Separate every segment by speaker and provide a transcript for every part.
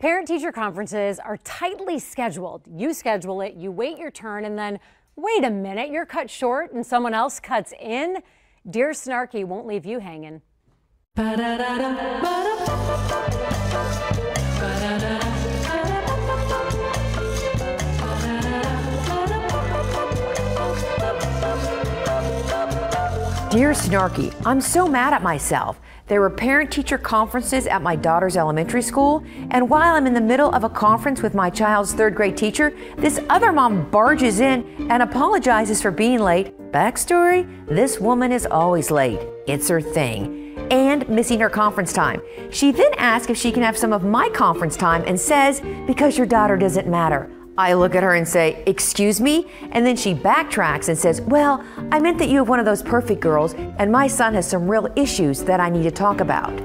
Speaker 1: Parent-teacher conferences are tightly scheduled. You schedule it, you wait your turn, and then, wait a minute, you're cut short and someone else cuts in. Dear Snarky won't leave you hanging.
Speaker 2: Dear Snarky, I'm so mad at myself. There were parent-teacher conferences at my daughter's elementary school, and while I'm in the middle of a conference with my child's third-grade teacher, this other mom barges in and apologizes for being late. Backstory, this woman is always late. It's her thing. And missing her conference time. She then asks if she can have some of my conference time and says, because your daughter doesn't matter. I look at her and say, excuse me? And then she backtracks and says, well, I meant that you have one of those perfect girls and my son has some real issues that I need to talk about.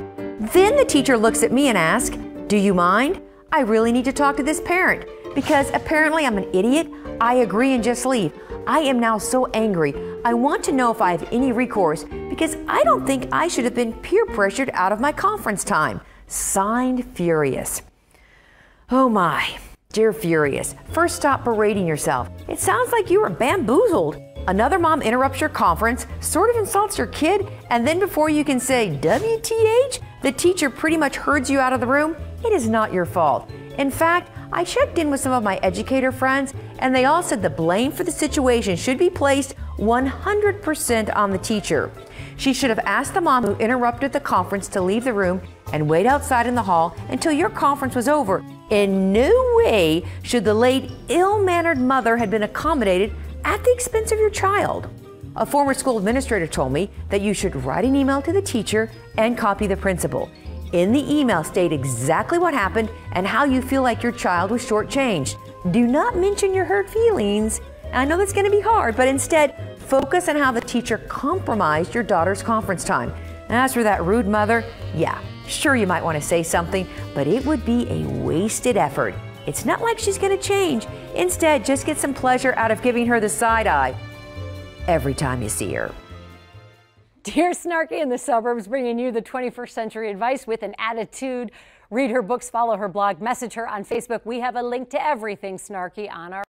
Speaker 2: Then the teacher looks at me and asks, do you mind? I really need to talk to this parent because apparently I'm an idiot. I agree and just leave. I am now so angry. I want to know if I have any recourse because I don't think I should have been peer pressured out of my conference time. Signed, Furious. Oh my. Dear Furious, first stop berating yourself. It sounds like you were bamboozled. Another mom interrupts your conference, sort of insults your kid, and then before you can say WTH, the teacher pretty much herds you out of the room. It is not your fault. In fact, I checked in with some of my educator friends, and they all said the blame for the situation should be placed 100% on the teacher. She should have asked the mom who interrupted the conference to leave the room and wait outside in the hall until your conference was over. In no way should the late, ill-mannered mother have been accommodated at the expense of your child. A former school administrator told me that you should write an email to the teacher and copy the principal. In the email, state exactly what happened and how you feel like your child was shortchanged. Do not mention your hurt feelings. I know that's going to be hard, but instead, focus on how the teacher compromised your daughter's conference time. As for that rude mother, yeah, sure you might want to say something, but it would be a wasted effort. It's not like she's going to change. Instead, just get some pleasure out of giving her the side eye every time you see her.
Speaker 1: Dear Snarky in the Suburbs, bringing you the 21st century advice with an attitude. Read her books, follow her blog, message her on Facebook. We have a link to everything Snarky on our